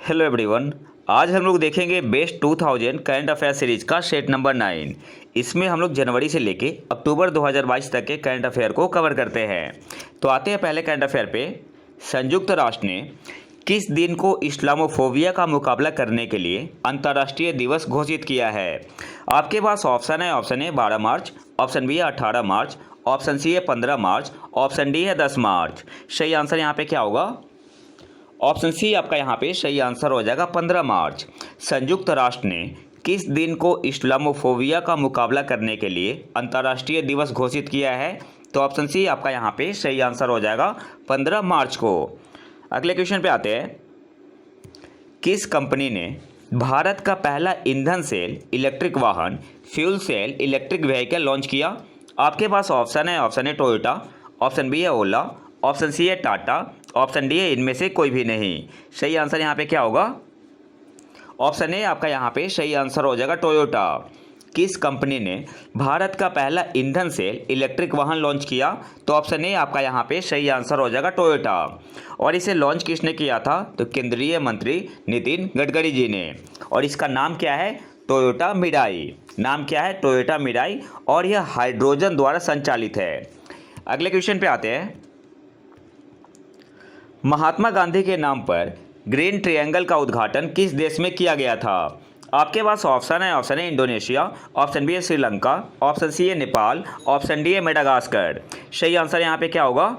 Hello everyone. आज हम लोग देखेंगे बेस्ट 2000 करंट अफेयर सीरीज का सेट नंबर 9। इसमें हम लोग जनवरी से लेके अक्टूबर 2022 तक के करंट अफेयर को कवर करते हैं। तो आते हैं पहले करंट अफेयर पे। संयुक्त राष्ट्र ने किस दिन को इस्लामोफोबिया का मुकाबला करने के लिए अंतर्राष्ट्रीय दिवस घोषित किया है? आपके पास ऑप्शन है। Option A 12 March, option B है 18 मार्च, ऑप्शन सी है 15 मार्च, ऑप्शन डी है 10 मार्च। सही आंसर यहाँ पे क्या होगा? ऑप्शन सी आपका यहाँ पे सही आंसर हो जाएगा 15 मार्च। संयुक्त राष्ट्र ने किस दिन को इस्लामोफोबिया का मुकाबला करने के लिए अंतर्राष्ट्रीय दिवस घोषित किया है? तो ऑप्शन सी आपका यहाँ पे सही आंसर हो जाएगा 15 मार्च को। अगले क्वेश्चन पे आते हैं। किस कंपनी ने भारत का पहला ईंधन सेल इलेक्ट्रिक वाहन fuel cell electric vehicle launch किया? आपके पास ऑप्शन है। Option A Toyota, option B है ओला, ऑप्शन सी है टाटा, ऑप्शन डी है इनमें से कोई भी नहीं। सही आंसर यहाँ पे क्या होगा? ऑप्शन ए आपका यहाँ पे सही आंसर हो जाएगा टोयोटा। किस कंपनी ने भारत का पहला ईंधन सेल इलेक्ट्रिक वाहन लॉन्च किया? तो ऑप्शन ए आपका यहाँ पे सही आंसर हो जाएगा टोयोटा। और इसे लॉन्च किसने किया था? तो केंद्रीय मंत्री नितिन गडकरी जी ने। और इसका नाम क्या है? Toyota Mirai. नाम क्या है? Toyota Mirai. और यह हाइड्रोजन द्वारा संचालित है। अगले क्वेश्चन पे आते हैं। महात्मा गांधी के नाम पर ग्रीन ट्रायंगल का उद्घाटन किस देश में किया गया था? आपके पास ऑप्शन है। ऑप्शन ए इंडोनेशिया, ऑप्शन बी है श्रीलंका, ऑप्शन सी है नेपाल, ऑप्शन डी है मेडागास्कर। सही आंसर यहाँ पे क्या होगा?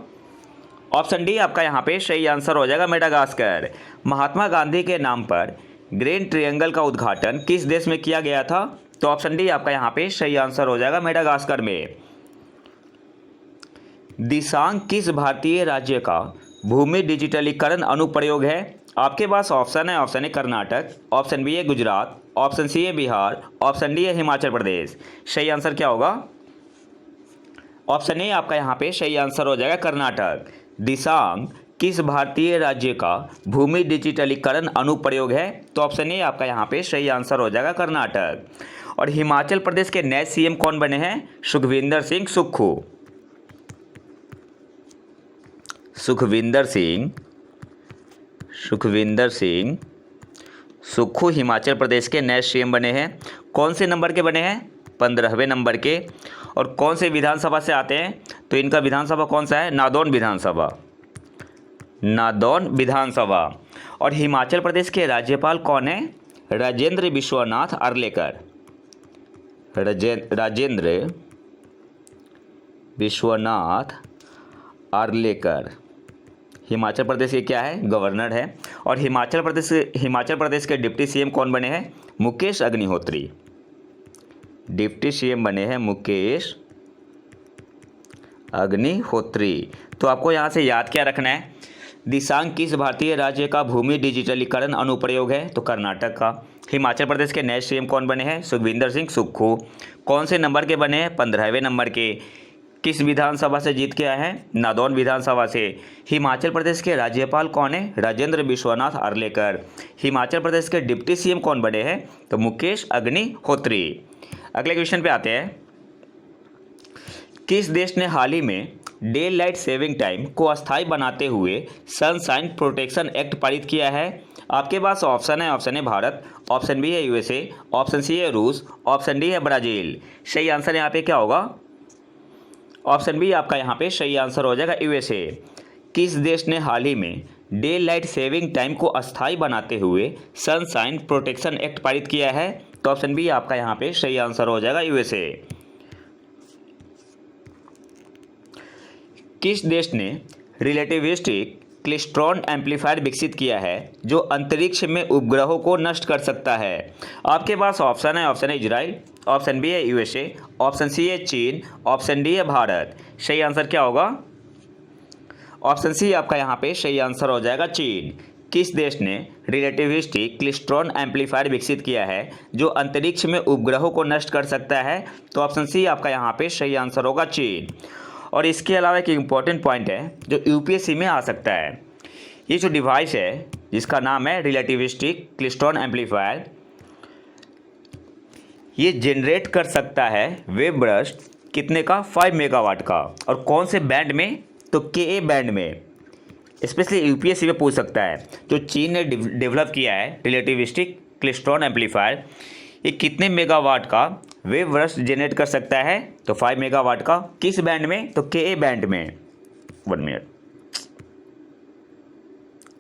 ऑप्शन डी आपका यहाँ पे सही आंसर हो जाएगा मेडागास्कर। महात्मा गांधी के नाम पर ग्रीन ट्रायंगल का उद्घाटन किस देश में किया गया था? तो ऑप्शन डी आपका यहाँ पे सही आंसर हो जाएगा मेडागास्कर में। दिसांग किस भारतीय राज्य का भूमि डिजिटलीकरण अनुप्रयोग है? आपके पास ऑप्शन है। Option A Karnataka, option B है गुजरात, ऑप्शन सी है बिहार, ऑप्शन डी है हिमाचल प्रदेश। सही आंसर क्या होगा? ऑप्शन ए आपका यहाँ पे सही आंसर हो जाएगा कर्नाटक। दिसांग किस भारतीय राज्य का भूमि डिजिटलीकरण अनुप्रयोग है? तो ऑप्शन ए आपका यहाँ पे सही आंसर हो जाएगा कर्नाटक। और हिमाचल प्रदेश के नए सीएम कौन बने हैं? सुखविंदर सिंह सुक्खू। सुखविंदर सिंह सुक्खू हिमाचल प्रदेश के नए सीएम बने हैं। कौन से नंबर के बने हैं? 15वें नंबर के। और कौन से विधानसभा से आते हैं? तो इनका विधानसभा कौन सा है? नादौन विधानसभा। और हिमाचल प्रदेश के राज्यपाल कौन है? राजेंद्र विश्वनाथ आर्लेकर हिमाचल प्रदेश के क्या है? गवर्नर है। और हिमाचल प्रदेश के डिप्टी सीएम कौन बने हैं? मुकेश अग्निहोत्री। डिप्टी सीएम बने हैं मुकेश अग्निहोत्री। तो आपको यहाँ से याद क्या रखना है? दिसांग किस भारतीय राज्य का भूमि डिजिटलीकरण अनुप्रयोग है? तो कर्नाटक का। हिमाचल प्रदेश के नए सीएम कौन बने हैं? सुखविंदर सिंह सुक्खू। कौन से नंबर के बने हैं? 15वें नंबर के। किस विधानसभा से जीत के आए हैं? नादौन विधानसभा से। हिमाचल प्रदेश के राज्यपाल कौन है? राजेंद्र विश्वनाथ आर्लेकर। हिमाचल प्रदेश के डिप्टी सीएम कौन बने हैं? तो मुकेश अग्निहोत्री। अगले क्वेश्चन पे आते हैं। किस देश ने हाल ही में डे लाइट सेविंग टाइम को अस्थायी बनाते हुए सनशाइन प्रोटेक्शन एक्ट पारित किया है? आपके पास ऑप्शन है। Option A Bharat, option B है यूएसए, ऑप्शन सी है रूस, ऑप्शन डी है ब्राज़ील। सही आंसर यहाँ पे क्या होगा? ऑप्शन बी आपका यहाँ पे सही आंसर हो जाएगा यूएसए। किस देश ने हाल ही में डे लाइट सेविंग टाइम को अस्थायी बनाते हुए सनशाइन प्रोटेक्शन एक्ट पारित किया है? तो ऑप्शन बी आपका यहाँ पे सही आंसर हो जाएगा यूएसए। किस देश ने रिलेटिविस्टिक क्लेस्ट्रॉन एम्पलीफायर विकसित किया है जो अंतरिक्ष में उपग्रहों को नष्ट कर सकता है? आपके पास ऑप्शन है। Option A Israel, option B है यूएसए, ऑप्शन सी है चीन, ऑप्शन डी है भारत। सही आंसर क्या होगा? ऑप्शन सी आपका यहाँ पे सही आंसर हो जाएगा चीन। किस देश ने रिलेटिविस्टिक क्लेस्ट्रॉन एम्पलीफायर विकसित किया है जो अंतरिक्ष में उपग्रहों को नष्ट कर सकता है? तो ऑप्शन सी आपका यहाँ पे सही आंसर होगा चीन। और इसके अलावा एक इम्पॉर्टेंट पॉइंट है जो यूपीएससी में आ सकता है। ये जो डिवाइस है जिसका नाम है रिलेटिविस्टिक क्लेस्ट्रॉन एम्पलीफायर, ये जनरेट कर सकता है वेव बर्स्ट कितने का? 5 मेगावाट का। और कौन से बैंड में? तो के बैंड में। स्पेशली यूपीएससी में पूछ सकता है। जो चीन ने डेवलप किया है रिलेटिविस्टिक क्लेस्ट्रॉन एम्पलीफायर, ये कितने मेगावाट का वेव बर्स्ट जनरेट कर सकता है? तो 5 मेगावाट का। किस बैंड में? तो के बैंड में। 1 मिनट,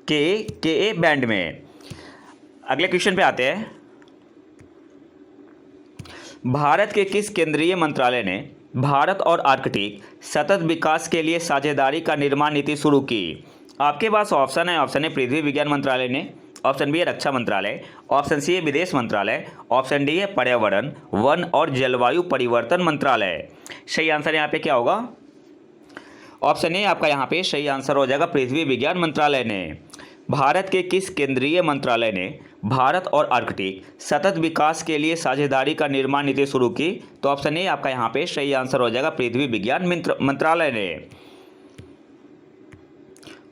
के बैंड में। अगले क्वेश्चन पे आते हैं। भारत के किस केंद्रीय मंत्रालय ने भारत और आर्कटिक सतत विकास के लिए साझेदारी का निर्माण नीति शुरू की? आपके पास ऑप्शन है। ऑप्शन है पृथ्वी विज्ञान मंत्रालय ने, ऑप्शन बी है रक्षा मंत्रालय, ऑप्शन सी है विदेश मंत्रालय, ऑप्शन डी है पर्यावरण वन और जलवायु परिवर्तन मंत्रालय। सही आंसर यहाँ पे क्या होगा? ऑप्शन ए आपका यहाँ पे सही आंसर हो जाएगा पृथ्वी विज्ञान मंत्रालय ने। भारत के किस केंद्रीय मंत्रालय ने भारत और आर्कटिक सतत विकास के लिए साझेदारी का निर्माण नीति शुरू की? तो ऑप्शन ए आपका यहाँ पे सही आंसर हो जाएगा पृथ्वी विज्ञान मंत्रालय ने।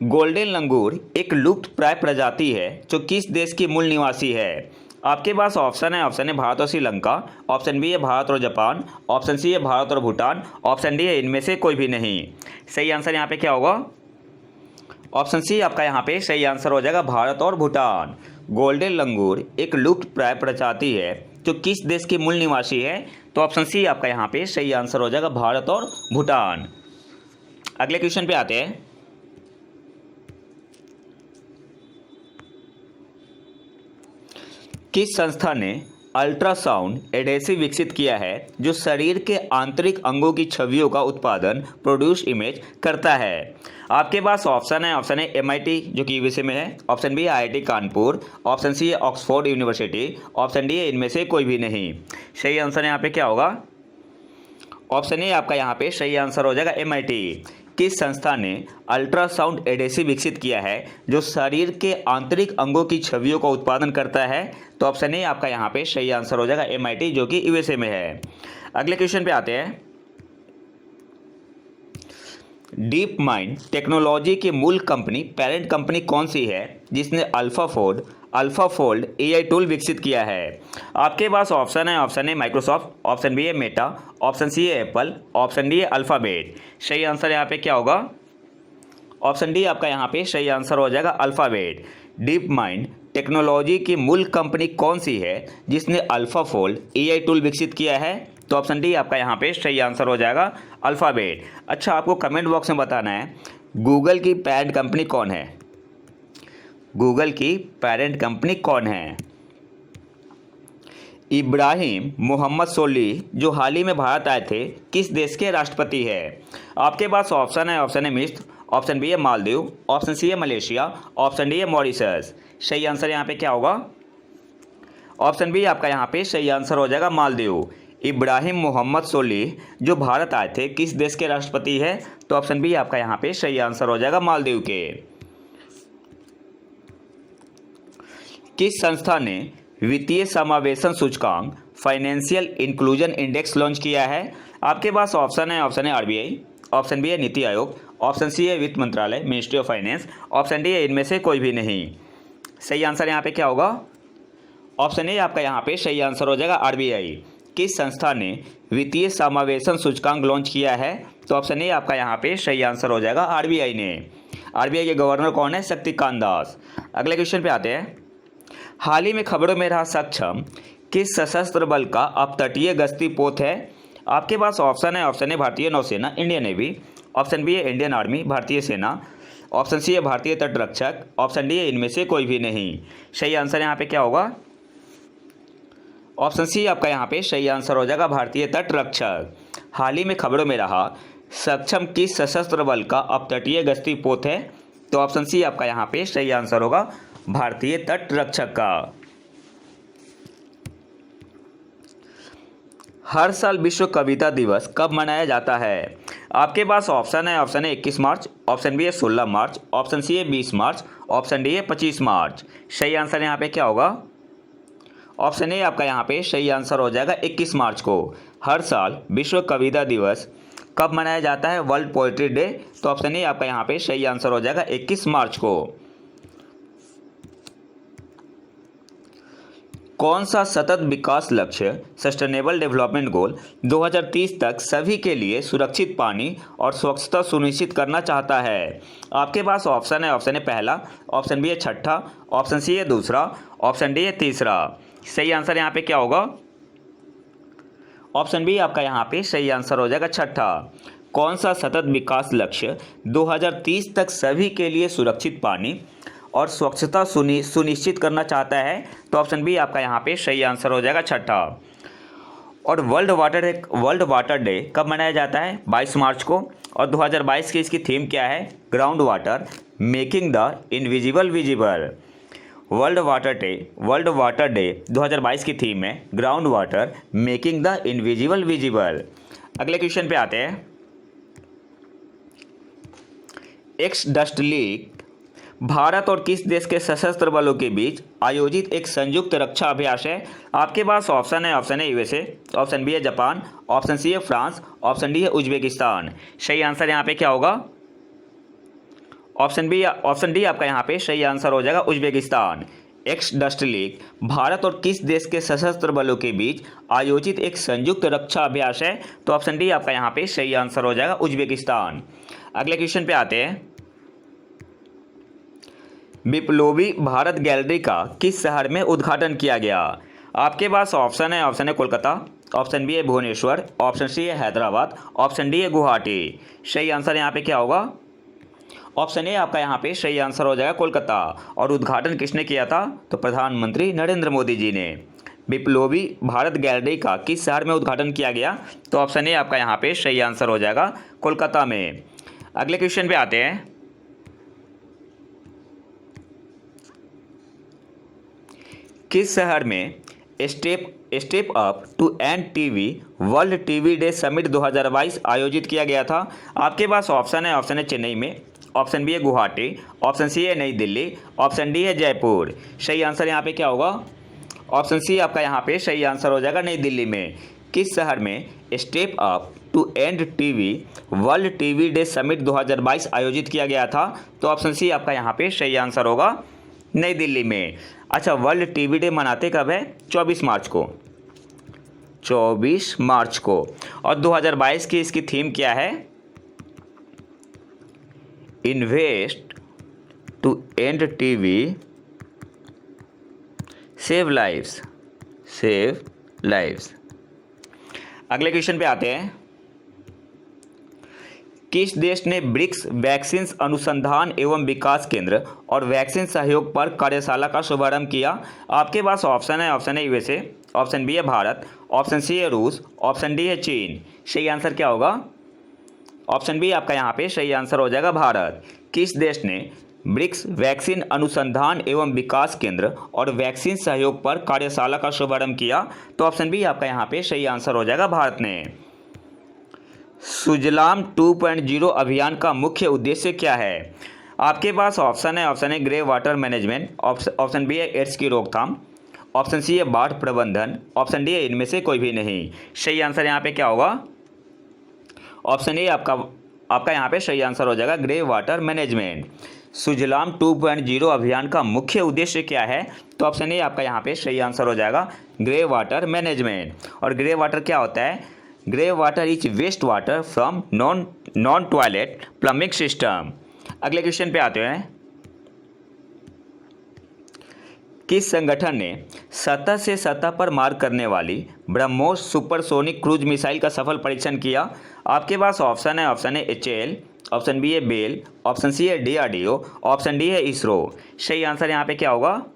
गोल्डन लंगूर एक लुप्त प्राय प्रजाति है जो किस देश की मूल निवासी है? आपके पास ऑप्शन है। ऑप्शन है भारत और श्रीलंका, ऑप्शन बी है भारत और जापान, ऑप्शन सी है भारत और भूटान, ऑप्शन डी है इनमें से कोई भी नहीं। सही आंसर यहाँ पे क्या होगा? ऑप्शन सी आपका यहाँ पे सही आंसर हो जाएगा भारत और भूटान। गोल्डन लंगूर एक लुप्त प्राय प्रजाति है जो किस देश की मूल निवासी है? तो ऑप्शन सी आपका यहाँ पे सही आंसर हो जाएगा भारत और भूटान। अगले क्वेश्चन पे आते हैं। किस संस्था ने अल्ट्रासाउंड एडेसिव विकसित किया है जो शरीर के आंतरिक अंगों की छवियों का उत्पादन प्रोड्यूस इमेज करता है? आपके पास ऑप्शन है। ऑप्शन है MIT जो कि यूएसए में है, ऑप्शन बी है IIT कानपुर, ऑप्शन सी है ऑक्सफोर्ड यूनिवर्सिटी, ऑप्शन डी है इनमें से कोई भी नहीं। सही आंसर यहाँ पे क्या होगा? ऑप्शन ए आपका यहाँ पे सही आंसर हो जाएगा MIT। किस संस्था ने अल्ट्रासाउंड एडेसिव विकसित किया है जो शरीर के आंतरिक अंगों की छवियों का उत्पादन करता है? तो ऑप्शन ए आपका यहाँ पे सही आंसर हो जाएगा MIT जो कि यूएसए में है। अगले क्वेश्चन पे आते हैं। डीप माइंड टेक्नोलॉजी की मूल कंपनी पेरेंट कंपनी कौन सी है जिसने अल्फाफोल्ड AI टूल विकसित किया है? आपके पास ऑप्शन है। ऑप्शन है माइक्रोसॉफ्ट, ऑप्शन बी है मेटा, ऑप्शन सी है एप्पल, ऑप्शन डी है अल्फ़ाबेट। सही आंसर यहाँ पे क्या होगा? ऑप्शन डी आपका यहाँ पे सही आंसर हो जाएगा अल्फ़ाबेट। डीप माइंड टेक्नोलॉजी की मूल कंपनी कौन सी है जिसने अल्फ़ाफोल्ड AI टूल विकसित किया है? तो ऑप्शन डी आपका यहाँ पे सही आंसर हो जाएगा अल्फ़ाबेट। अच्छा, आपको कमेंट बॉक्स में बताना है गूगल की पेरेंट कंपनी कौन है? गूगल की पेरेंट कंपनी कौन है? इब्राहिम मोहम्मद सोली जो हाल ही में भारत आए थे किस देश के राष्ट्रपति है? आपके पास ऑप्शन है। ऑप्शन है मिस्र, ऑप्शन बी है मालदीव, ऑप्शन सी है मलेशिया, ऑप्शन डी है मॉरिशस। सही आंसर यहाँ पे क्या होगा? ऑप्शन बी आपका यहाँ पे सही आंसर हो जाएगा मालदीव। इब्राहिम मोहम्मद सोली जो भारत आए थे किस देश के राष्ट्रपति है? तो ऑप्शन बी आपका यहाँ पे सही आंसर हो जाएगा मालदीव के। किस संस्था ने वित्तीय समावेशन सूचकांक फाइनेंशियल इंक्लूजन इंडेक्स लॉन्च किया है? आपके पास ऑप्शन है। ऑप्शन है RBI, ऑप्शन बी है नीति आयोग, ऑप्शन सी है वित्त मंत्रालय ministry of finance, option D है इनमें से कोई भी नहीं। सही आंसर यहाँ पे क्या होगा? ऑप्शन ए आपका यहाँ पे सही आंसर हो जाएगा RBI। किस संस्था ने वित्तीय समावेशन सूचकांक लॉन्च किया है? तो ऑप्शन ए आपका यहाँ पे सही आंसर हो जाएगा RBI ने। RBI के गवर्नर कौन है? शक्तिकांत दास। अगले क्वेश्चन पे आते हैं। हाल ही में खबरों में रहा सक्षम किस सशस्त्र बल का अपतटीय गश्ती पोत है? आपके पास ऑप्शन है। ऑप्शन ए भारतीय नौसेना इंडियन नेवी, ऑप्शन बी है इंडियन आर्मी भारतीय सेना, ऑप्शन सी है भारतीय तट रक्षक, ऑप्शन डी है इनमें से कोई भी नहीं। सही आंसर यहाँ पे क्या होगा? ऑप्शन सी आपका यहाँ पे सही आंसर हो जाएगा भारतीय तट रक्षक। हाल ही में खबरों में रहा सक्षम किस सशस्त्र बल का अपतटीय गश्ती पोत है? तो ऑप्शन सी आपका यहाँ पे सही आंसर होगा भारतीय तट रक्षक का। हर साल विश्व कविता दिवस कब मनाया जाता है? आपके पास ऑप्शन है। ऑप्शन है 21 मार्च, ऑप्शन बी है 16 मार्च, ऑप्शन सी है 20 मार्च, ऑप्शन डी है 25 मार्च। सही आंसर यहाँ पे क्या होगा? ऑप्शन ए आपका यहाँ पे सही आंसर हो जाएगा 21 मार्च को। हर साल विश्व कविता दिवस कब मनाया जाता है? World poetry day. तो ऑप्शन ए आपका यहाँ पे सही आंसर हो जाएगा 21 मार्च को। कौन सा सतत विकास लक्ष्य सस्टेनेबल डेवलपमेंट गोल 2030 तक सभी के लिए सुरक्षित पानी और स्वच्छता सुनिश्चित करना चाहता है? आपके पास ऑप्शन है पहला, ऑप्शन बी है छठा, ऑप्शन सी है दूसरा, ऑप्शन डी है तीसरा। सही आंसर यहाँ पे क्या होगा? ऑप्शन बी आपका यहाँ पे सही आंसर हो जाएगा, छठा। कौन सा सतत विकास लक्ष्य 2030 तक सभी के लिए सुरक्षित पानी और स्वच्छता सुनिश्चित करना चाहता है? तो ऑप्शन बी आपका यहाँ पे सही आंसर हो जाएगा, छठा। और वर्ल्ड वाटर डे कब मनाया जाता है? 22 मार्च को। और 2022 की इसकी थीम क्या है? Ground water making the invisible visible. World water day 2022 की थीम है ground water making the invisible visible. अगले क्वेश्चन पे आते हैं। एक्स डस्ट लीग भारत और किस देश के सशस्त्र बलों के बीच आयोजित एक संयुक्त रक्षा अभ्यास है? आपके पास ऑप्शन है यूएसए, ऑप्शन बी है जापान, ऑप्शन सी है फ्रांस, ऑप्शन डी है उज्बेकिस्तान। सही आंसर यहाँ पे क्या होगा? ऑप्शन डी आपका यहाँ पे सही आंसर हो जाएगा, Uzbekistan. X dust league Bharat और किस देश के सशस्त्र बलों के बीच आयोजित एक संयुक्त रक्षा अभ्यास है? तो ऑप्शन डी आपका यहाँ पे सही आंसर हो जाएगा, उज्बेकिस्तान। अगले क्वेश्चन पे आते हैं। बिप्लोबी भारत गैलरी का किस शहर में उद्घाटन किया गया? आपके पास ऑप्शन है कोलकाता, ऑप्शन बी है भुवनेश्वर, ऑप्शन सी है हैदराबाद, ऑप्शन डी है गुवाहाटी। सही आंसर यहाँ पे क्या होगा? ऑप्शन ए आपका यहाँ पे सही आंसर हो जाएगा, कोलकाता। और उद्घाटन किसने किया था? तो प्रधानमंत्री नरेंद्र मोदी जी ने। बिप्लोबी भारत गैलरी का किस शहर में उद्घाटन किया गया? तो ऑप्शन ए आपका यहाँ पे सही आंसर हो जाएगा, कोलकाता में। अगले क्वेश्चन पे आते हैं। किस शहर में step up to end TB World TB Day summit 2022 आयोजित किया गया था? आपके पास ऑप्शन है चेन्नई में, ऑप्शन बी है गुवाहाटी, ऑप्शन सी है नई दिल्ली, ऑप्शन डी है जयपुर। सही आंसर यहाँ पे क्या होगा? ऑप्शन सी आपका यहाँ पे सही आंसर हो जाएगा, नई दिल्ली में। किस शहर में step up to end TB World TB Day summit 2022 आयोजित किया गया था? तो ऑप्शन सी आपका यहाँ पे सही आंसर होगा, नई दिल्ली में। अच्छा, वर्ल्ड टीवी डे मनाते कब है? 24 मार्च को। 24 मार्च को। और 2022 की इसकी थीम क्या है? Invest to end TB save lives. अगले क्वेश्चन पे आते हैं। किस देश ने ब्रिक्स वैक्सीन अनुसंधान एवं विकास केंद्र और वैक्सीन सहयोग पर कार्यशाला का शुभारंभ किया? आपके पास ऑप्शन है यूएसए, ऑप्शन बी है भारत, ऑप्शन सी है रूस, ऑप्शन डी है चीन। सही आंसर क्या होगा? ऑप्शन बी आपका यहाँ पे सही आंसर हो जाएगा, भारत। किस देश ने ब्रिक्स वैक्सीन अनुसंधान एवं विकास केंद्र और वैक्सीन सहयोग पर कार्यशाला का शुभारंभ किया? तो ऑप्शन बी आपका यहाँ पे सही आंसर हो जाएगा, भारत ने। सुजलाम 2.0 अभियान का मुख्य उद्देश्य क्या है? आपके पास ऑप्शन है grey water management, option B है एड्स की रोकथाम, ऑप्शन सी है बाढ़ प्रबंधन, ऑप्शन डी है इनमें से कोई भी नहीं। सही आंसर यहाँ पे क्या होगा? ऑप्शन ए आपका यहाँ पे सही आंसर हो जाएगा, ग्रे वाटर मैनेजमेंट। सुजलाम 2.0 अभियान का मुख्य उद्देश्य क्या है? तो ऑप्शन ए आपका यहाँ पे सही आंसर हो जाएगा, ग्रे वाटर मैनेजमेंट। और ग्रे वाटर क्या होता है? Grey water is waste water from non toilet plumbing system. अगले क्वेश्चन पे आते हैं। किस संगठन ने सतह से सतह पर मार करने वाली ब्रह्मोस सुपरसोनिक क्रूज मिसाइल का सफल परीक्षण किया? आपके पास ऑप्शन है HAL, ऑप्शन बी है बेल, ऑप्शन सी है DRDO, ऑप्शन डी है इसरो। सही आंसर यहाँ पे क्या होगा?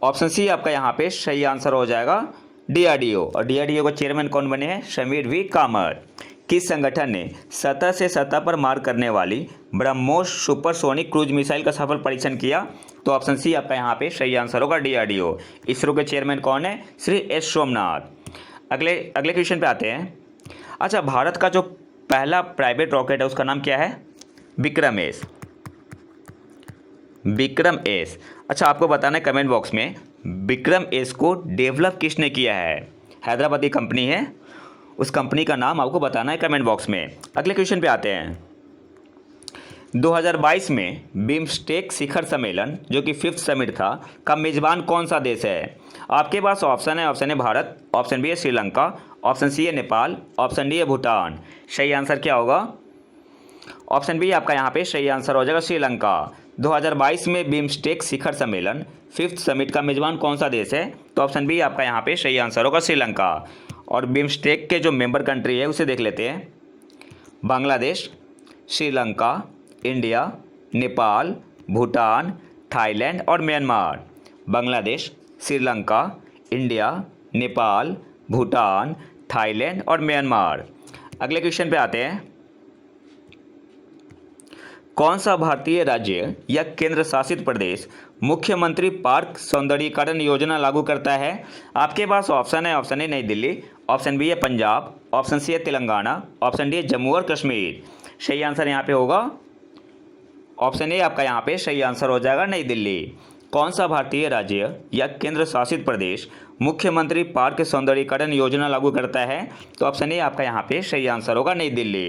ऑप्शन सी आपका यहाँ पे सही आंसर हो जाएगा, DRDO। और DRDO का चेयरमैन कौन बने हैं? समीर V कामत। किस संगठन ने सतह से सतह पर मार करने वाली ब्रह्मोस सुपरसोनिक क्रूज मिसाइल का सफल परीक्षण किया? तो ऑप्शन सी आपका यहाँ पे सही आंसर होगा, DRDO। इसरो के चेयरमैन कौन है? श्री S सोमनाथ। अगले क्वेश्चन पे आते हैं। अच्छा, भारत का जो पहला प्राइवेट रॉकेट है उसका नाम क्या है? विक्रम एस। अच्छा, आपको बताना है कमेंट बॉक्स में विक्रम एस को डेवलप किसने किया है? हैदराबादी कंपनी है, उस कंपनी का नाम आपको बताना है कमेंट बॉक्स में। अगले क्वेश्चन पे आते हैं। 2022 में बिम्स्टेक शिखर सम्मेलन जो कि 5th समिट था का मेजबान कौन सा देश है? आपके पास ऑप्शन है भारत, ऑप्शन बी है श्रीलंका, ऑप्शन सी है नेपाल, ऑप्शन डी है भूटान। सही आंसर क्या होगा? ऑप्शन बी आपका यहाँ पे सही आंसर हो जाएगा श्रीलंका। 2022 में बिम्स्टेक शिखर सम्मेलन 5th समिट का मेजबान कौन सा देश है? तो ऑप्शन बी आपका यहाँ पे सही आंसर होगा श्रीलंका। और बिम्स्टेक के जो मेंबर कंट्री है उसे देख लेते हैं। बांग्लादेश, श्रीलंका, इंडिया, नेपाल, भूटान, थाईलैंड और Myanmar. Bangladesh, Sri Lanka, India, Nepal, Bhutan, Thailand और म्यांमार। अगले क्वेश्चन पे आते हैं। कौन सा भारतीय राज्य या केंद्र शासित प्रदेश मुख्यमंत्री पार्क सौंदर्यीकरण योजना लागू करता है? आपके पास ऑप्शन है नई दिल्ली, ऑप्शन बी है पंजाब, ऑप्शन सी है तेलंगाना, ऑप्शन डी है जम्मू और कश्मीर। सही आंसर यहाँ पे होगा ऑप्शन ए आपका यहाँ पे सही आंसर हो जाएगा नई दिल्ली। कौन सा भारतीय राज्य या केंद्र शासित प्रदेश मुख्यमंत्री पार्क सौंदर्यीकरण योजना लागू करता है? तो ऑप्शन ए आपका यहाँ पे सही आंसर होगा नई दिल्ली।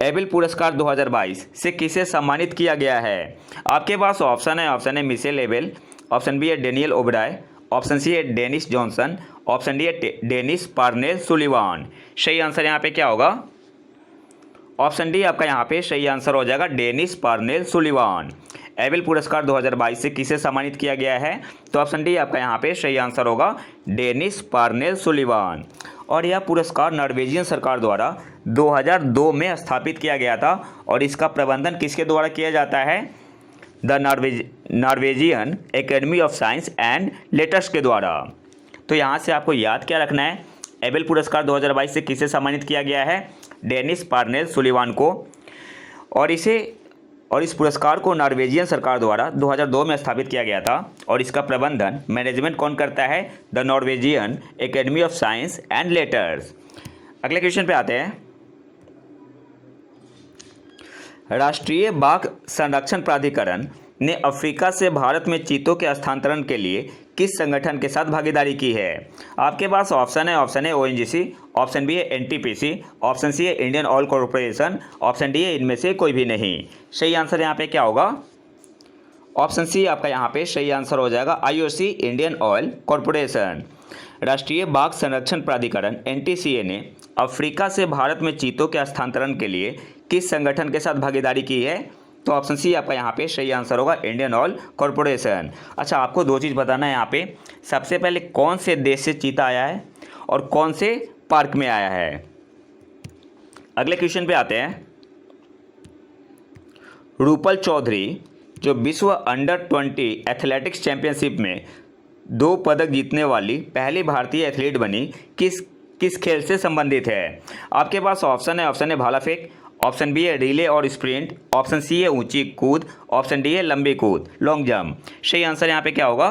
एबेल पुरस्कार 2022 से किसे सम्मानित किया गया है? आपके पास ऑप्शन है मिशेल एबेल, ऑप्शन बी है डेनियल ओबराय, ऑप्शन सी है डेनिस जॉनसन, ऑप्शन डी है डेनिस पार्नेल सुलिवान। सही आंसर यहाँ पे क्या होगा? ऑप्शन डी आपका यहाँ पे सही आंसर हो जाएगा डेनिस पार्नेल सुलिवान। एबेल पुरस्कार 2022 से किसे सम्मानित किया गया है? तो ऑप्शन डी आपका यहाँ पे सही आंसर होगा डेनिस पार्नेल सुलिवान। और यह पुरस्कार नॉर्वेजियन सरकार द्वारा 2002 में स्थापित किया गया था और इसका प्रबंधन किसके द्वारा किया जाता है? The Norwegian academy of science and letters के द्वारा। तो यहाँ से आपको याद क्या रखना है? एबेल पुरस्कार 2022 से किसे सम्मानित किया गया है? डेनिस पार्नेल सुलिवान को। और इस पुरस्कार को नॉर्वेजियन सरकार द्वारा 2002 में स्थापित किया गया था और इसका प्रबंधन मैनेजमेंट कौन करता है? The Norwegian academy of science and letters. अगले क्वेश्चन पे आते हैं। राष्ट्रीय बाघ संरक्षण प्राधिकरण ने अफ्रीका से भारत में चीतों के स्थानांतरण के लिए किस संगठन के साथ भागीदारी की है? आपके पास ऑप्शन है ONGC, ऑप्शन बी है NTPC, ऑप्शन सी है Indian oil corporation, option D है इनमें से कोई भी नहीं। सही आंसर यहाँ पे क्या होगा? ऑप्शन सी आपका यहाँ पे सही आंसर हो जाएगा IOC, इंडियन ऑयल कॉरपोरेशन। राष्ट्रीय बाघ संरक्षण प्राधिकरण NTCA ने अफ्रीका से भारत में चीतों के स्थानांतरण के लिए किस संगठन के साथ भागीदारी की है? तो ऑप्शन सी आपका यहाँ पे सही आंसर होगा इंडियन ऑयल कॉरपोरेशन। अच्छा, आपको दो चीज़ बताना है यहाँ पे। सबसे पहले कौन से देश से चीता आया है और कौन से पार्क में आया है। अगले क्वेश्चन पे आते हैं। रूपल चौधरी जो विश्व अंडर 20 एथलेटिक्स चैंपियनशिप में 2 पदक जीतने वाली पहली भारतीय एथलीट बनी, किस खेल से संबंधित है? आपके पास ऑप्शन है भाला फेंक, ऑप्शन बी है रिले और स्प्रिंट, ऑप्शन सी है ऊंची कूद, ऑप्शन डी है लंबी कूद लॉन्ग जंप। सही आंसर यहाँ पे क्या होगा?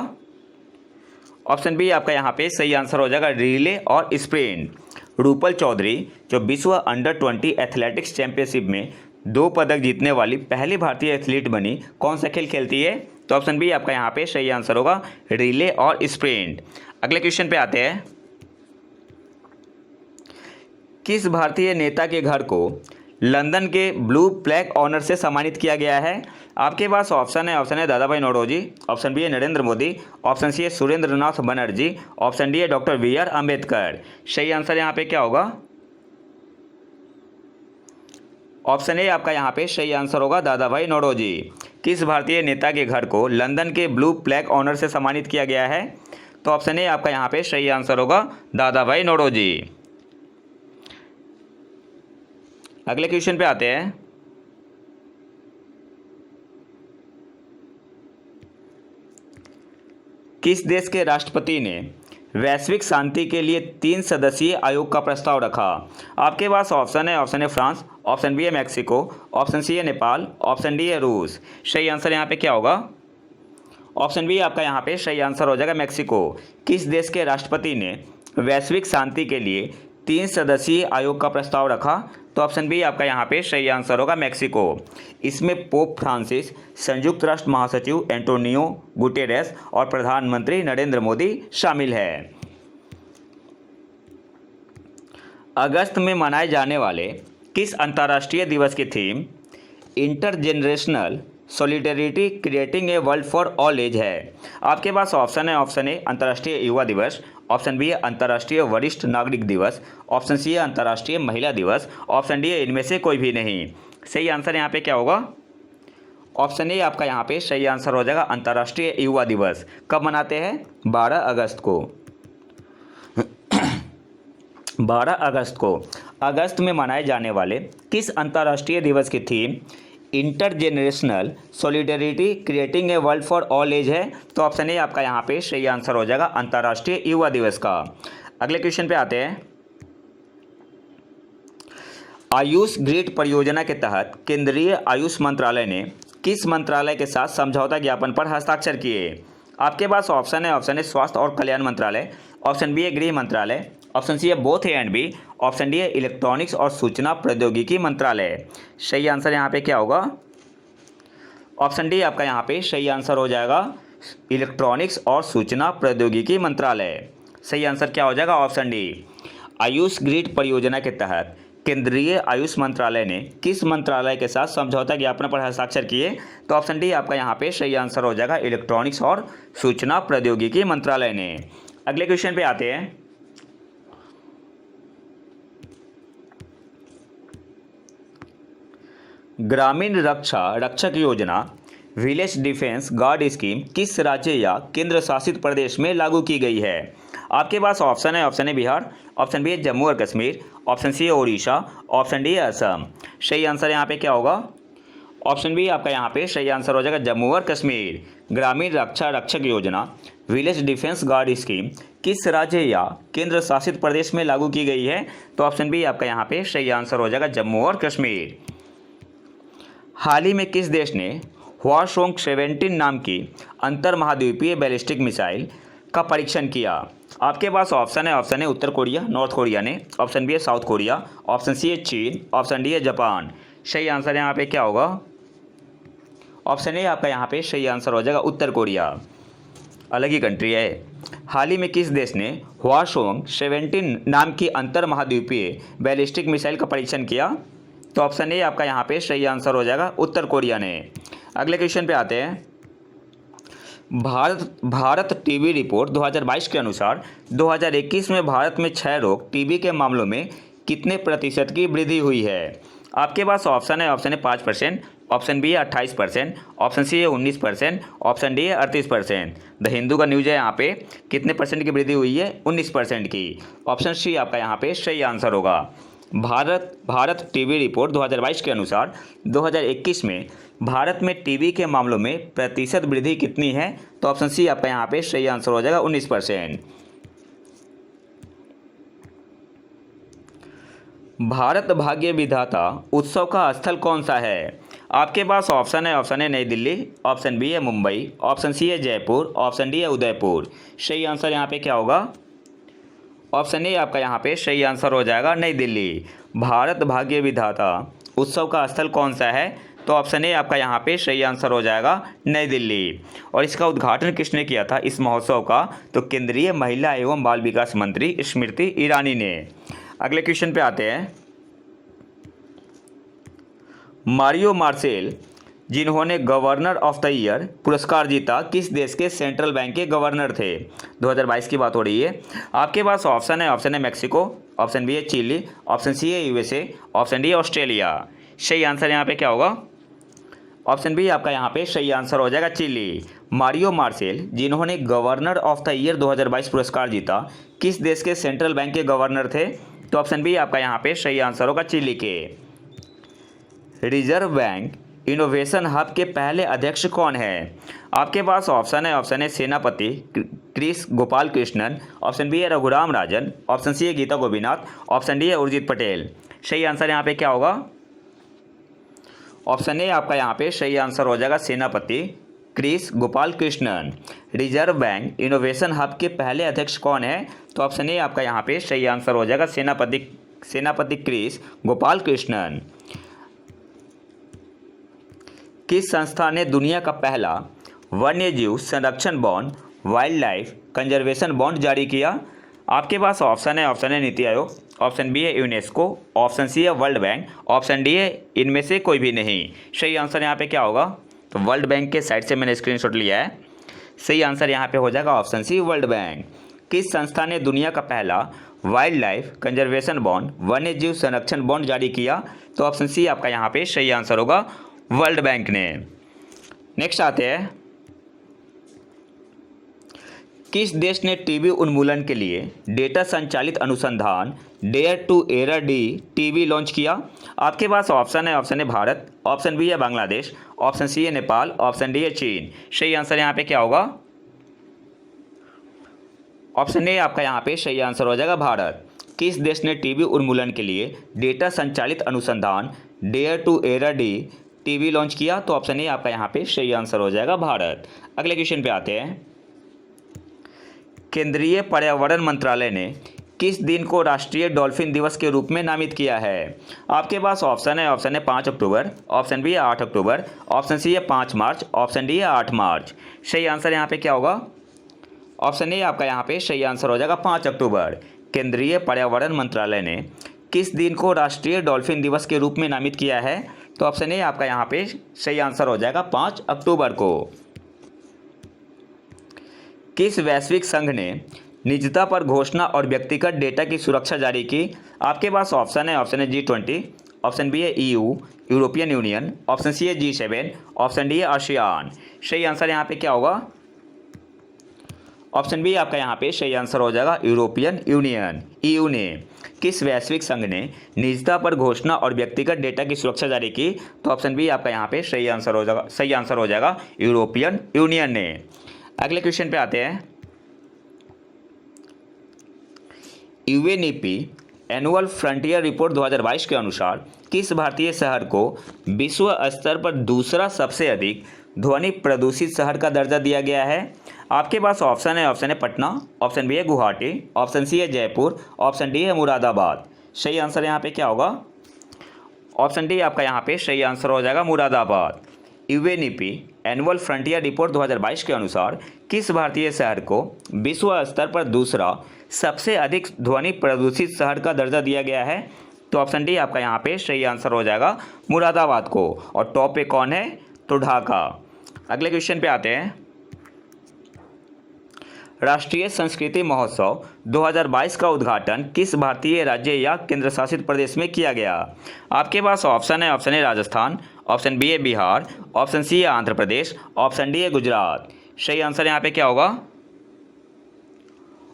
ऑप्शन बी आपका यहाँ पे सही आंसर हो जाएगा रिले और स्प्रिंट। रूपल चौधरी जो विश्व अंडर 20 एथलेटिक्स चैंपियनशिप में 2 पदक जीतने वाली पहली भारतीय एथलीट बनी, कौन सा खेल खेलती है? तो ऑप्शन बी आपका यहाँ पे सही आंसर होगा रिले और स्प्रिंट। अगले क्वेश्चन पे आते हैं। किस भारतीय नेता के घर को लंदन के ब्लू प्लैक ऑनर से सम्मानित किया गया है? आपके पास ऑप्शन है दादा भाई नौरोजी, ऑप्शन बी है नरेंद्र मोदी, ऑप्शन सी है सुरेंद्र नाथ बनर्जी, ऑप्शन डी है डॉक्टर BR अम्बेडकर। सही आंसर यहाँ पे क्या होगा? ऑप्शन ए आपका यहाँ पे सही आंसर होगा दादा भाई नौरोजी। किस भारतीय नेता के घर को लंदन के ब्लू प्लैक ऑनर से सम्मानित किया गया है? तो ऑप्शन ए आपका यहाँ पे सही आंसर होगा दादा भाई नौरोजी। अगले क्वेश्चन पे आते हैं। किस देश के राष्ट्रपति ने वैश्विक शांति के लिए 3 सदस्यीय आयोग का प्रस्ताव रखा? आपके पास ऑप्शन है फ्रांस, ऑप्शन बी है मैक्सिको, ऑप्शन सी है नेपाल, ऑप्शन डी है रूस। सही आंसर यहाँ पे क्या होगा? ऑप्शन बी आपका यहाँ पे सही आंसर हो जाएगा मैक्सिको। किस देश के राष्ट्रपति ने वैश्विक शांति के लिए 3 सदस्यीय आयोग का प्रस्ताव रखा? तो ऑप्शन बी आपका यहाँ पे सही आंसर होगा मैक्सिको। इसमें पोप फ्रांसिस, संयुक्त राष्ट्र महासचिव एंटोनियो गुटेरेस और प्रधानमंत्री नरेंद्र मोदी शामिल है। अगस्त में मनाए जाने वाले किस अंतर्राष्ट्रीय दिवस की theme intergenerational solidarity creating a world for all age है। आपके पास ऑप्शन है, ऑप्शन ए अंतर्राष्ट्रीय युवा दिवस, ऑप्शन बी है अंतर्राष्ट्रीय वरिष्ठ नागरिक दिवस, ऑप्शन सी है अंतर्राष्ट्रीय महिला दिवस, ऑप्शन डी है इनमें से कोई भी नहीं। सही आंसर यहाँ पे क्या होगा? ऑप्शन ए आपका यहाँ पे सही आंसर हो जाएगा, अंतर्राष्ट्रीय युवा दिवस। कब मनाते हैं? 12 अगस्त को। 12 अगस्त को अगस्त में मनाए जाने वाले किस अंतर्राष्ट्रीय दिवस की theme intergenerational solidarity creating a world for all age है? तो ऑप्शन ए आपका यहाँ पे सही आंसर हो जाएगा, अंतर्राष्ट्रीय युवा दिवस का। अगले क्वेश्चन पे आते हैं। आयुष ग्रिड परियोजना के तहत केंद्रीय आयुष मंत्रालय ने किस मंत्रालय के साथ समझौता ज्ञापन पर हस्ताक्षर किए? आपके पास ऑप्शन है स्वास्थ्य और कल्याण मंत्रालय, ऑप्शन बी है गृह मंत्रालय, ऑप्शन सी है both A and B, option D है इलेक्ट्रॉनिक्स और सूचना प्रौद्योगिकी मंत्रालय। सही आंसर यहाँ पे क्या होगा? ऑप्शन डी आपका यहाँ पे सही आंसर हो जाएगा, इलेक्ट्रॉनिक्स और सूचना प्रौद्योगिकी मंत्रालय। सही आंसर क्या हो जाएगा? Option D. आयुष ग्रिड परियोजना के तहत केंद्रीय आयुष मंत्रालय ने किस मंत्रालय के साथ समझौता ज्ञापन पर हस्ताक्षर किए? तो ऑप्शन डी आपका यहाँ पे सही आंसर हो जाएगा, इलेक्ट्रॉनिक्स और सूचना प्रौद्योगिकी मंत्रालय ने। अगले क्वेश्चन पे आते हैं। ग्रामीण रक्षक योजना विलेज डिफेंस गार्ड स्कीम किस राज्य या केंद्र शासित प्रदेश में लागू की गई है? आपके पास ऑप्शन है बिहार, ऑप्शन बी है जम्मू और कश्मीर, ऑप्शन सी है उड़ीसा, ऑप्शन डी है असम। सही आंसर यहाँ पे क्या होगा? ऑप्शन बी आपका यहाँ पे सही आंसर हो जाएगा, जम्मू और कश्मीर। ग्रामीण रक्षक योजना विलेज डिफेंस गार्ड स्कीम किस राज्य या केंद्र शासित प्रदेश में लागू की गई है? तो ऑप्शन बी आपका यहाँ पे सही आंसर हो जाएगा, जम्मू और कश्मीर। हाल ही में किस देश ने हवासोंग 17 नाम की अंतर महाद्वीपीय बैलिस्टिक मिसाइल का परीक्षण किया? आपके पास ऑप्शन है उत्तर कोरिया, नॉर्थ कोरिया ने, ऑप्शन बी है साउथ कोरिया, ऑप्शन सी है चीन, ऑप्शन डी है जापान। सही आंसर यहाँ पे क्या होगा? ऑप्शन ए आपका यहाँ पे सही आंसर हो जाएगा, उत्तर कोरिया। अलग ही कंट्री है। हाल ही में किस देश ने हवासोंग 17 नाम की अंतर महाद्वीपीय बैलिस्टिक मिसाइल का परीक्षण किया? तो ऑप्शन ए आपका यहाँ पे सही आंसर हो जाएगा, उत्तर कोरिया ने। अगले क्वेश्चन पे आते हैं। भारत टीबी रिपोर्ट 2022 के अनुसार 2021 में भारत में क्षय रोग टीबी के मामलों में कितने प्रतिशत की वृद्धि हुई है? आपके पास ऑप्शन है 5%, ऑप्शन बी है 28%, ऑप्शन सी है 19%, ऑप्शन डी है 38%। द हिंदू का न्यूज है यहाँ पे, कितने परसेंट की वृद्धि हुई है? 19% की। ऑप्शन सी आपका यहाँ पे सही आंसर होगा। भारत टीबी रिपोर्ट 2022 के अनुसार 2021 में भारत में टीबी के मामलों में प्रतिशत वृद्धि कितनी है? तो ऑप्शन सी आपका यहाँ पे सही आंसर हो जाएगा, 19%। भारत भाग्य विधाता उत्सव का स्थल कौन सा है? आपके पास ऑप्शन है नई दिल्ली, ऑप्शन बी है मुंबई, ऑप्शन सी है जयपुर, ऑप्शन डी है उदयपुर। सही आंसर यहाँ पे क्या होगा? ऑप्शन ए आपका यहाँ पे सही आंसर हो जाएगा, नई दिल्ली। भारत भाग्य विधाता उत्सव का स्थल कौन सा है? तो ऑप्शन ए आपका यहाँ पे सही आंसर हो जाएगा, नई दिल्ली। और इसका उद्घाटन किसने किया था इस महोत्सव का? तो केंद्रीय महिला एवं बाल विकास मंत्री स्मृति ईरानी ने। अगले क्वेश्चन पे आते हैं। मारियो मार्सेल जिन्होंने गवर्नर ऑफ द ईयर पुरस्कार जीता किस देश के सेंट्रल बैंक के गवर्नर थे? 2022 की बात हो रही है। आपके पास ऑप्शन है मैक्सिको, ऑप्शन बी है चिली, ऑप्शन सी है यूएसए, ऑप्शन डी है ऑस्ट्रेलिया। सही आंसर यहाँ पे क्या होगा? ऑप्शन बी आपका यहाँ पे सही आंसर हो जाएगा, चिली। मारियो मार्सेल जिन्होंने गवर्नर ऑफ द ईयर 2022 पुरस्कार जीता किस देश के सेंट्रल बैंक के गवर्नर थे? तो ऑप्शन बी आपका यहाँ पे सही आंसर होगा, चिली के। रिजर्व बैंक इनोवेशन हब के पहले अध्यक्ष कौन है? आपके पास ऑप्शन है सेनापति क्रिस गोपाल कृष्णन, ऑप्शन बी है रघुराम राजन, ऑप्शन सी है गीता गोपीनाथ, ऑप्शन डी है उर्जित पटेल। सही आंसर यहाँ पे क्या होगा? ऑप्शन ए आपका यहाँ पे सही आंसर हो जाएगा, Senapathy Kris Gopal Krishnan. Reserve Bank Innovation Hub के पहले अध्यक्ष कौन है? तो ऑप्शन ए आपका यहाँ पे सही आंसर हो जाएगा, सेनापति क्रिस गोपाल कृष्णन। किस संस्था ने दुनिया का पहला वन्यजीव संरक्षण bond wild life conservation bond जारी किया? आपके पास ऑप्शन है नीति आयोग, ऑप्शन बी है यूनेस्को, ऑप्शन सी है वर्ल्ड बैंक, ऑप्शन डी है इनमें से कोई भी नहीं। सही आंसर यहाँ पे क्या होगा? तो वर्ल्ड बैंक के साइड से मैंने स्क्रीनशॉट लिया है। सही आंसर यहाँ पे हो जाएगा ऑप्शन सी वर्ल्ड बैंक। किस संस्था ने दुनिया का पहला वाइल्ड लाइफ कंजर्वेशन बॉन्ड, वन्य जीव संरक्षण बॉन्ड जारी किया? तो ऑप्शन सी आपका यहाँ पे सही आंसर होगा वर्ल्ड बैंक ने। नेक्स्ट आते हैं, किस देश ने टीबी उन्मूलन के लिए डेटा संचालित अनुसंधान dare to erad TB launch किया? आपके पास ऑप्शन है भारत, ऑप्शन बी है बांग्लादेश, ऑप्शन सी है नेपाल, ऑप्शन डी है चीन। सही आंसर यहाँ पे क्या होगा? ऑप्शन ए आपका यहाँ पे सही आंसर हो जाएगा भारत। किस देश ने टीबी उन्मूलन के लिए डेटा संचालित अनुसंधान dare to erad TB launch किया? तो ऑप्शन ए आपका यहाँ पे सही आंसर हो जाएगा भारत। अगले क्वेश्चन पे आते हैं, केंद्रीय पर्यावरण मंत्रालय ने किस दिन को राष्ट्रीय डॉल्फिन दिवस के रूप में नामित किया है? आपके पास ऑप्शन है 5 अक्टूबर, ऑप्शन बी है 8 अक्टूबर, ऑप्शन सी है 5 मार्च, ऑप्शन डी है 8 मार्च। सही आंसर यहाँ पे क्या होगा? ऑप्शन ए आपका यहाँ पे सही आंसर हो जाएगा 5 अक्टूबर। केंद्रीय पर्यावरण मंत्रालय ने किस दिन को राष्ट्रीय डॉल्फिन दिवस के रूप में नामित किया है? तो ऑप्शन ए आपका यहाँ पे सही आंसर हो जाएगा 5 अक्टूबर को। किस वैश्विक संघ ने निजता पर घोषणा और व्यक्तिगत डेटा की सुरक्षा जारी की? आपके पास ऑप्शन है G20, ऑप्शन बी है EU European Union, option C है G7, ऑप्शन डी है आसियान। सही आंसर यहाँ पे क्या होगा? ऑप्शन बी आपका यहाँ पे सही आंसर हो जाएगा यूरोपियन यूनियन। EU ने किस वैश्विक संघ ने निजता पर घोषणा और व्यक्तिगत डेटा की सुरक्षा जारी की? तो ऑप्शन बी आपका यहाँ पे सही आंसर हो जाएगा यूरोपियन यूनियन ने। अगले क्वेश्चन पे आते हैं, यूएनईपी एनुअल फ्रंटियर रिपोर्ट 2022 के अनुसार किस भारतीय शहर को विश्व स्तर पर दूसरा सबसे अधिक ध्वनि प्रदूषित शहर का दर्जा दिया गया है? आपके पास ऑप्शन है पटना, ऑप्शन बी है गुवाहाटी, ऑप्शन सी है जयपुर, ऑप्शन डी है मुरादाबाद। सही आंसर यहाँ पे क्या होगा? ऑप्शन डी आपका यहाँ पे सही आंसर हो जाएगा Moradabad. UNEP annual frontier report 2022 के अनुसार किस भारतीय शहर को विश्व स्तर पर दूसरा सबसे अधिक ध्वनि प्रदूषित शहर का दर्जा दिया गया है? तो ऑप्शन डी आपका यहाँ पे सही आंसर हो जाएगा मुरादाबाद को। और टॉप पे कौन है? तो ढाका। अगले क्वेश्चन पे आते हैं, राष्ट्रीय संस्कृति महोत्सव 2022 का उद्घाटन किस भारतीय राज्य या केंद्र शासित प्रदेश में किया गया? आपके पास ऑप्शन है राजस्थान, ऑप्शन बी है बिहार, ऑप्शन सी है आंध्र प्रदेश, ऑप्शन डी है गुजरात। सही आंसर यहाँ पे क्या होगा?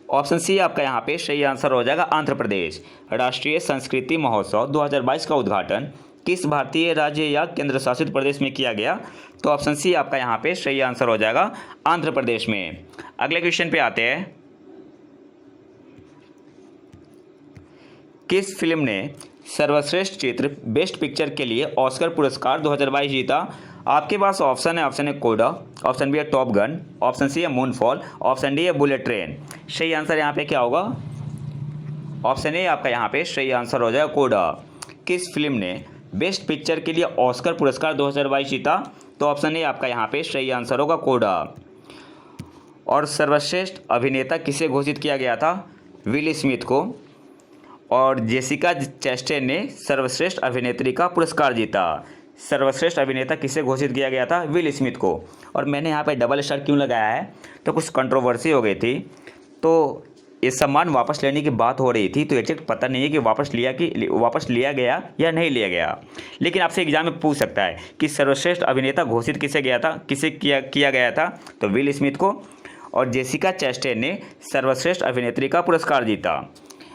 ऑप्शन सी आपका यहाँ पे सही आंसर हो जाएगा आंध्र प्रदेश। राष्ट्रीय संस्कृति महोत्सव 2022 का उद्घाटन किस भारतीय राज्य या केंद्र शासित प्रदेश में किया गया? तो ऑप्शन सी आपका यहाँ पे सही आंसर हो जाएगा आंध्र प्रदेश में। अगले क्वेश्चन पे आते हैं, किस फिल्म ने सर्वश्रेष्ठ चित्र बेस्ट पिक्चर के लिए ऑस्कर पुरस्कार 2022 जीता? आपके पास ऑप्शन है कोडा, ऑप्शन बी है टॉप गन, ऑप्शन सी है मूनफॉल, ऑप्शन डी है बुलेट ट्रेन। सही आंसर यहाँ पे क्या होगा? ऑप्शन ए आपका यहाँ पे सही आंसर हो जाएगा कोडा। किस फिल्म ने बेस्ट पिक्चर के लिए ऑस्कर पुरस्कार 2022 जीता? तो ऑप्शन ए आपका यहाँ पे सही आंसर होगा कोडा। और सर्वश्रेष्ठ अभिनेता किसे घोषित किया गया था? विल स्मिथ को। और जेसिका चेस्टेन ने सर्वश्रेष्ठ अभिनेत्री का पुरस्कार जीता। सर्वश्रेष्ठ अभिनेता किसे घोषित किया गया था? विल स्मिथ को। और मैंने यहाँ पे डबल स्टार क्यों लगाया है? तो कुछ कंट्रोवर्सी हो गई थी, तो ये सम्मान वापस लेने की बात हो रही थी, तो एग्जैक्ट पता नहीं है कि वापस लिया गया या नहीं लिया गया। लेकिन आपसे एग्जाम में पूछ सकता है कि सर्वश्रेष्ठ अभिनेता घोषित किसे किया गया था? तो विल स्मिथ को। और जेसिका चेस्टेन ने सर्वश्रेष्ठ अभिनेत्री का पुरस्कार जीता।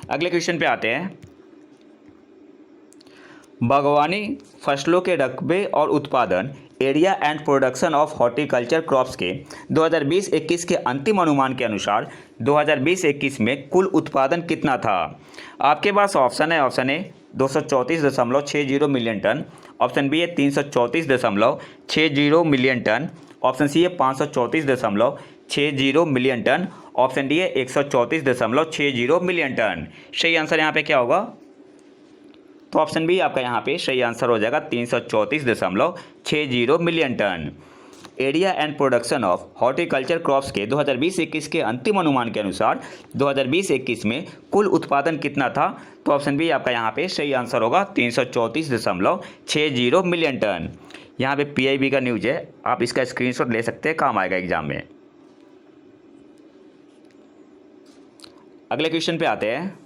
अगले क्वेश्चन पे आते हैं, बागवानी फसलों के रकबे और उत्पादन area and production of horticulture crops के 2020-21 के अंतिम अनुमान के अनुसार 2020-21 में कुल उत्पादन कितना था? आपके पास ऑप्शन है 234.60 मिलियन टन, ऑप्शन बी है 334.60 मिलियन टन, ऑप्शन सी है 534.60 मिलियन टन, ऑप्शन डी है 134.60 मिलियन टन। सही आंसर यहाँ पे क्या होगा? तो ऑप्शन बी आपका यहाँ पे सही आंसर हो जाएगा 334.60 million ton. Area and production of horticulture crops के 2020-21 के अंतिम अनुमान के अनुसार 2020-21 में कुल उत्पादन कितना था? तो ऑप्शन बी आपका यहाँ पे सही आंसर होगा 334.60 मिलियन टन। यहाँ पे पीआईबी का न्यूज है, आप इसका स्क्रीनशॉट ले सकते हैं, काम आएगा एग्जाम में। अगले क्वेश्चन पे आते हैं।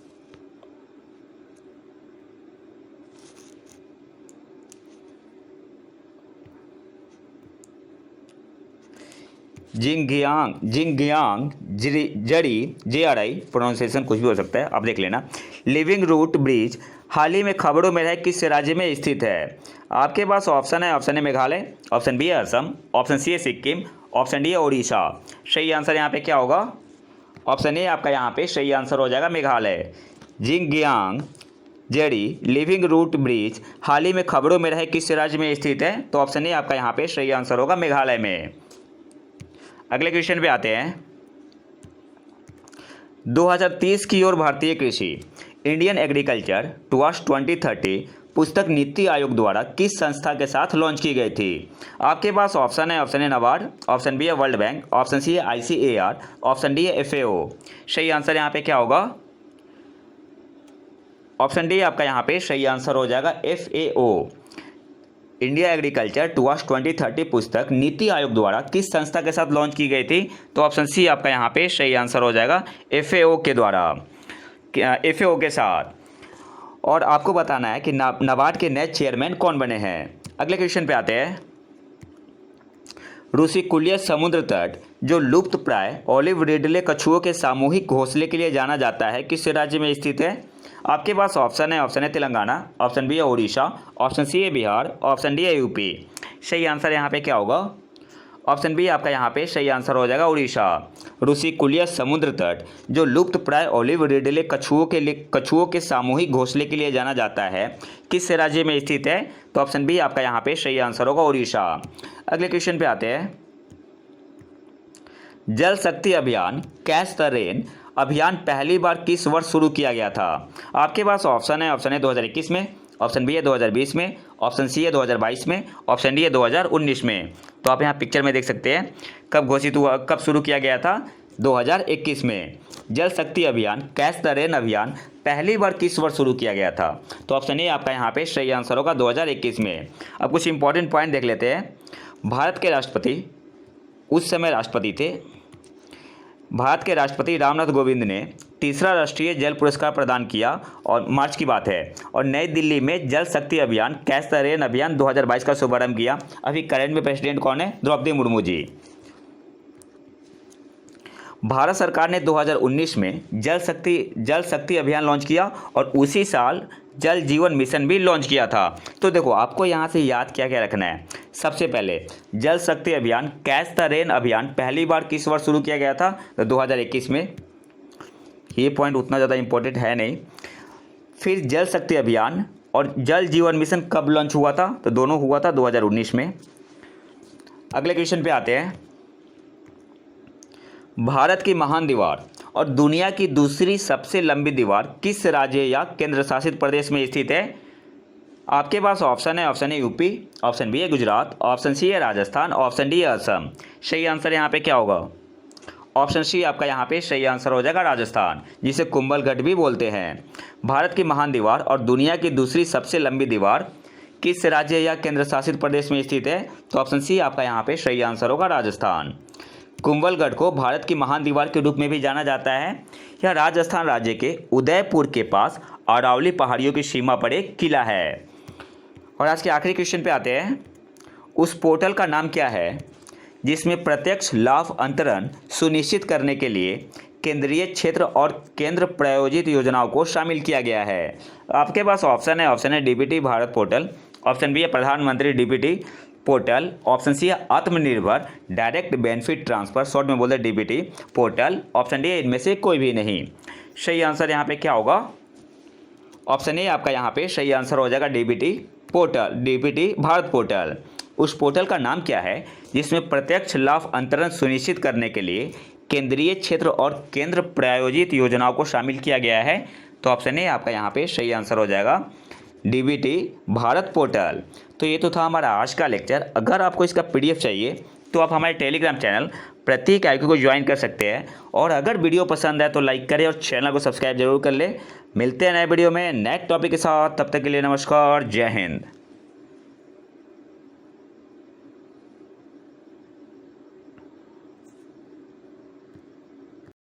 जिंगयांग जड़ी JRI प्रोनाउंसिएशन कुछ भी हो सकता है, आप देख लेना। लिविंग रूट ब्रिज हाल ही में खबरों में है, किस राज्य में स्थित है? आपके पास ऑप्शन है, option A Meghalaya, option B है असम, ऑप्शन सी है सिक्किम, ऑप्शन डी है उड़ीसा। सही आंसर यहाँ पे क्या होगा? ऑप्शन ए आपका यहाँ पे सही आंसर हो जाएगा मेघालय। जिंगयांग जड़ी लिविंग रूट ब्रिज हाल ही में खबरों में रहे, किस राज्य में स्थित है? तो ऑप्शन ए आपका यहाँ पे सही आंसर होगा मेघालय में। अगले क्वेश्चन पे आते हैं। 2030 की ओर भारतीय कृषि इंडियन एग्रीकल्चर टुवर्ड्स 2030 पुस्तक नीति आयोग द्वारा किस संस्था के साथ लॉन्च की गई थी? आपके पास ऑप्शन है, option A NABARD, option B है वर्ल्ड बैंक, ऑप्शन सी है ICAR, ऑप्शन डी है FAO। सही आंसर यहाँ पे क्या होगा? ऑप्शन डी आपका यहाँ पे सही आंसर हो जाएगा FAO। इंडिया एग्रीकल्चर टुवर्ड्स 2030 पुस्तक नीति आयोग द्वारा किस संस्था के साथ लॉन्च की गई थी? तो ऑप्शन सी आपका यहाँ पे सही आंसर हो जाएगा FAO के द्वारा, FAO के साथ। और आपको बताना है कि नाबार्ड के नए चेयरमैन कौन बने हैं। अगले क्वेश्चन पे आते हैं। ऋषिकुल्य समुद्र तट जो लुप्त प्राय ऑलिव रिडले कछुओं के सामूहिक घोंसले के लिए जाना जाता है, किस राज्य में स्थित है? आपके पास ऑप्शन है, option A Telangana, option B है उड़ीसा, ऑप्शन सी है बिहार, ऑप्शन डी है UP। सही आंसर यहाँ पे क्या होगा? ऑप्शन बी आपका यहाँ पे सही आंसर हो जाएगा उड़ीसा। ऋषिकुल्य समुद्र तट जो लुप्त प्राय ऑलिव रिडले कछुओं के सामूहिक घोंसले के लिए जाना जाता है, किस राज्य में स्थित है? तो ऑप्शन बी आपका यहाँ पे सही आंसर होगा उड़ीसा। अगले क्वेश्चन पे आते हैं। जल शक्ति अभियान कैच द रेन अभियान पहली बार किस वर्ष शुरू किया गया था? आपके पास ऑप्शन है, ऑप्शन ए 2021 में, ऑप्शन बी है 2020 में, ऑप्शन सी है 2022 में, ऑप्शन डी है 2019 में। तो आप यहाँ पिक्चर में देख सकते हैं कब घोषित हुआ, कब शुरू किया गया था? 2021 में। जल शक्ति अभियान कैच द रेन अभियान पहली बार किस वर्ष शुरू किया गया था? तो ऑप्शन ए आपका यहाँ पे सही आंसर होगा 2021 में। अब कुछ इंपॉर्टेंट पॉइंट देख लेते हैं। भारत के राष्ट्रपति, उस समय राष्ट्रपति थे, भारत के राष्ट्रपति रामनाथ कोविंद ने तीसरा राष्ट्रीय जल पुरस्कार प्रदान किया, और मार्च की बात है, और नई दिल्ली में जल शक्ति अभियान कैच द रेन अभियान 2022 का शुभारंभ किया। अभी करंट में प्रेसिडेंट कौन है? द्रौपदी मुर्मू जी। भारत सरकार ने 2019 में जल शक्ति अभियान लॉन्च किया, और उसी साल जल जीवन मिशन भी लॉन्च किया था। तो देखो आपको यहाँ से याद क्या क्या रखना है। सबसे पहले जल शक्ति अभियान कैच द रेन अभियान पहली बार किस वर्ष शुरू किया गया था? तो 2021 में। ये पॉइंट उतना ज़्यादा इम्पोर्टेंट है नहीं। फिर जल शक्ति अभियान और जल जीवन मिशन कब लॉन्च हुआ था? तो दोनों हुआ था 2019 में। अगले क्वेश्चन पे आते हैं। भारत की महान दीवार और दुनिया की दूसरी सबसे लंबी दीवार किस राज्य या केंद्र शासित प्रदेश में स्थित है? आपके पास ऑप्शन है, option A UP, option B है गुजरात, ऑप्शन सी है राजस्थान, ऑप्शन डी है असम। सही आंसर यहाँ पे क्या होगा? ऑप्शन सी आपका यहाँ पे सही आंसर हो जाएगा राजस्थान, जिसे कुंभलगढ़ भी बोलते हैं। भारत की महान दीवार और दुनिया की दूसरी सबसे लंबी दीवार किस राज्य या केंद्र शासित प्रदेश में स्थित है? तो ऑप्शन सी आपका यहाँ पे सही आंसर होगा राजस्थान। कुंभलगढ़ को भारत की महान दीवार के रूप में भी जाना जाता है। यह राजस्थान राज्य के उदयपुर के पास अरावली पहाड़ियों की सीमा पर एक किला है। और आज के आखिरी क्वेश्चन पे आते हैं। उस पोर्टल का नाम क्या है जिसमें प्रत्यक्ष लाभ अंतरण सुनिश्चित करने के लिए केंद्रीय क्षेत्र और केंद्र प्रायोजित योजनाओं को शामिल किया गया है? आपके पास ऑप्शन है, option A DBT Bharat portal, option B है प्रधानमंत्री DBT पोर्टल, ऑप्शन सी है आत्मनिर्भर डायरेक्ट बेनिफिट ट्रांसफर, शॉर्ट में बोलते DBT पोर्टल, ऑप्शन डी है इनमें से कोई भी नहीं। सही आंसर यहाँ पे क्या होगा? ऑप्शन ए आपका यहाँ पे सही आंसर हो जाएगा DBT portal, DBT Bharat portal. उस पोर्टल का नाम क्या है जिसमें प्रत्यक्ष लाभ अंतरण सुनिश्चित करने के लिए केंद्रीय क्षेत्र और केंद्र प्रायोजित योजनाओं को शामिल किया गया है? तो ऑप्शन ए आपका यहाँ पे सही आंसर हो जाएगा DBT भारत पोर्टल। तो ये तो था हमारा आज का लेक्चर। अगर आपको इसका PDF चाहिए तो आप हमारे टेलीग्राम चैनल प्रतीक IQ को ज्वाइन कर सकते हैं। और अगर वीडियो पसंद है तो लाइक करें और चैनल को सब्सक्राइब जरूर कर लें। मिलते हैं नए वीडियो में नेक्स्ट टॉपिक के साथ, तब तक के लिए नमस्कार, जय हिंद।